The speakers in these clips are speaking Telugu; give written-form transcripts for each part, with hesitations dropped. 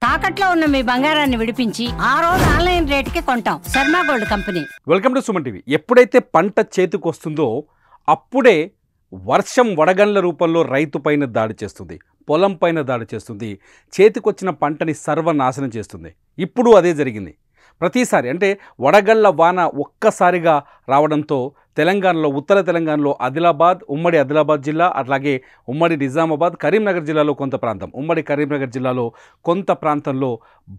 తాకట్లో ఉన్న మీ బంగారాన్ని విడిపించి ఆ రోజు ఆన్లైన్ రేటుకి కొంటాం. Sharma gold company. Welcome to Suman TV. ఎప్పుడైతే పంట చేతికి వస్తుందో అప్పుడే వర్షం వడగండ్ల రూపంలో రైతు పైన దాడి చేస్తుంది, పొలం పైన దాడి చేస్తుంది, చేతికొచ్చిన పంటని సర్వనాశనం చేస్తుంది. ఇప్పుడు అదే జరిగింది. ప్రతిసారి అంటే వడగళ్ల వాన ఒక్కసారిగా రావడంతో తెలంగాణలో, ఉత్తర తెలంగాణలో ఆదిలాబాద్, ఉమ్మడి ఆదిలాబాద్ జిల్లా, అట్లాగే ఉమ్మడి నిజామాబాద్, కరీంనగర్ జిల్లాలో కొంత ప్రాంతం, ఉమ్మడి కరీంనగర్ జిల్లాలో కొంత ప్రాంతంలో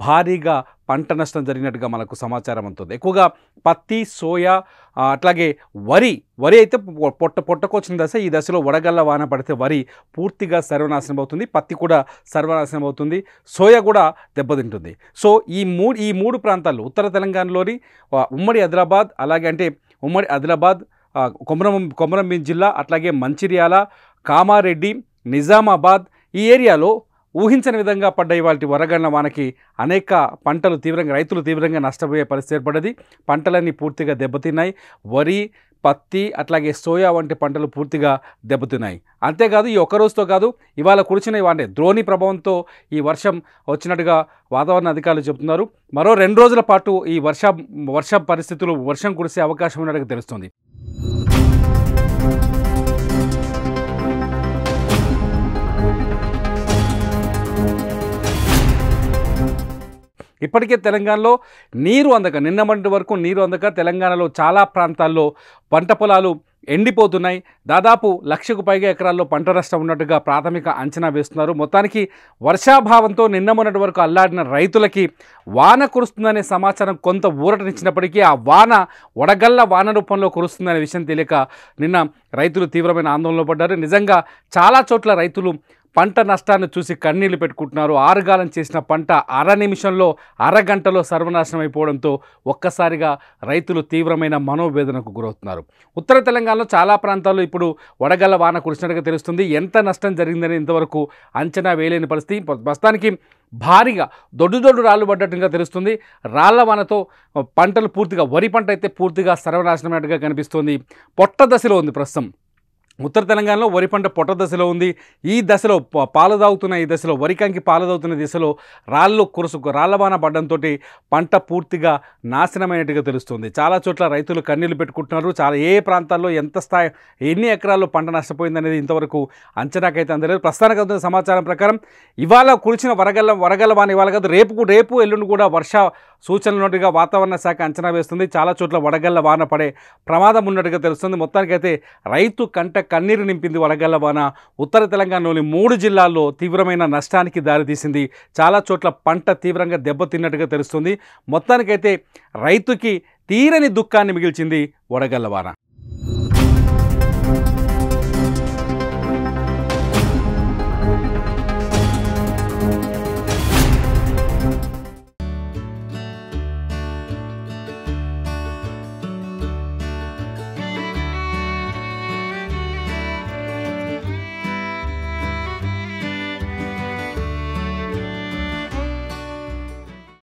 భారీగా పంట నష్టం జరిగినట్టుగా మనకు సమాచారం అందుతుంది. ఎక్కువగా పత్తి, సోయా, అట్లాగే వరి అయితే పొట్టకొచ్చిన దశ. ఈ దశలో వడగళ్ల వాన పడితే వరి పూర్తిగా సర్వనాశనం అవుతుంది, పత్తి కూడా సర్వనాశనం అవుతుంది, సోయా కూడా దెబ్బతింటుంది. సో ఈ మూడు ప్రాంతాల్లో ఉత్తర తెలంగాణలోని ఉమ్మడి ఆదిలాబాద్, అలాగే అంటే ఉమ్మడి ఆదిలాబాద్, కొమరంభీం జిల్లా, అట్లాగే మంచిర్యాల, కామారెడ్డి, నిజామాబాద్ ఈ ఏరియాలో ఊహించని విధంగా పడ్డ ఇవాళ వడగళ్ల వానకి అనేక పంటలు రైతులు తీవ్రంగా నష్టపోయే పరిస్థితి ఏర్పడ్డది. పంటలన్నీ పూర్తిగా దెబ్బతిన్నాయి. వరి, పత్తి, అట్లాగే సోయా వంటి పంటలు పూర్తిగా దెబ్బతిన్నాయి. అంతేకాదు ఈ ఒక్క రోజుతో కాదు, ఇవాళ కురిసిన అంటే ద్రోణి ప్రభావంతో ఈ వర్షం వచ్చినట్టుగా వాతావరణ అధికారులు చెబుతున్నారు. మరో 2 రోజుల పాటు ఈ వర్ష పరిస్థితులు వర్షం కురిసే అవకాశం ఉన్నట్టుగా తెలుస్తుంది. ఇప్పటికే తెలంగాణలో నీరు అందక, నిన్న మొన్నటి వరకు నీరు అందక తెలంగాణలో చాలా ప్రాంతాల్లో పంట పొలాలు ఎండిపోతున్నాయి. దాదాపు 1,00,000కు పైగా ఎకరాల్లో పంట నష్టం ఉన్నట్టుగా ప్రాథమిక అంచనా వేస్తున్నారు. మొత్తానికి వర్షాభావంతో నిన్న మొన్నటి వరకు అల్లాడిన రైతులకి వాన కురుస్తుందనే సమాచారం కొంత ఊరటనిచ్చినప్పటికీ ఆ వాన వడగళ్ల వాన రూపంలో కురుస్తుందనే విషయం తెలియక నిన్న రైతులు తీవ్రమైన ఆందోళనలో పడ్డారు. నిజంగా చాలా చోట్ల రైతులు పంట నష్టాన్ని చూసి కన్నీళ్లు పెట్టుకుంటున్నారు. ఆరుగాలం చేసిన పంట అరగంటలో సర్వనాశనం అయిపోవడంతో ఒక్కసారిగా రైతులు తీవ్రమైన మనోవేదనకు గురవుతున్నారు. ఉత్తర తెలంగాణలో చాలా ప్రాంతాల్లో ఇప్పుడు వడగళ్ల వాన కురిసినట్టుగా తెలుస్తుంది. ఎంత నష్టం జరిగిందని ఇంతవరకు అంచనా వేయలేని పరిస్థితి. ప్రస్తుతానికి భారీగా దొడ్డు రాళ్ళు పడ్డట్టుగా తెలుస్తుంది. రాళ్ల వానతో పంటలు పూర్తిగా, వరి పంట అయితే పూర్తిగా సర్వనాశనమైనట్టుగా కనిపిస్తుంది. పొట్ట దశలో ఉంది ప్రస్తుతం ఉత్తర తెలంగాణలో వరి పంట పొట్ట దశలో ఉంది. ఈ దశలో పాలు తాగుతున్న ఈ దశలో, వరికంకి పాలు తాగుతున్న దిశలో రాళ్ల వాన పడడంతో పంట పూర్తిగా నాశనమైనట్టుగా తెలుస్తుంది. చాలా చోట్ల రైతులు కన్నీళ్లు పెట్టుకుంటున్నారు. ఏ ప్రాంతాల్లో ఎన్ని ఎకరాల్లో పంట నష్టపోయిందనేది ఇంతవరకు అంచనాకైతే అందలేదు. ప్రస్తుతానికి అందుతున్న సమాచారం ప్రకారం ఇవాళ కురిసిన వడగళ్ల వాన ఇవాళ కాదు, రేపు ఎల్లుండి కూడా వర్ష సూచనలు ఉన్నట్టుగా వాతావరణ శాఖ అంచనా వేస్తుంది. చాలా చోట్ల వడగళ్ల వాన పడే ప్రమాదం ఉన్నట్టుగా తెలుస్తుంది. మొత్తానికైతే రైతు కంట కన్నీరు నింపింది వడగళ్ల వాన. ఉత్తర తెలంగాణలోని 3 జిల్లాల్లో తీవ్రమైన నష్టానికి దారితీసింది. చాలా చోట్ల పంట తీవ్రంగా దెబ్బతిన్నట్టుగా తెలుస్తుంది. మొత్తానికైతే రైతుకి తీరని దుఃఖాన్ని మిగిల్చింది వడగళ్ల వాన.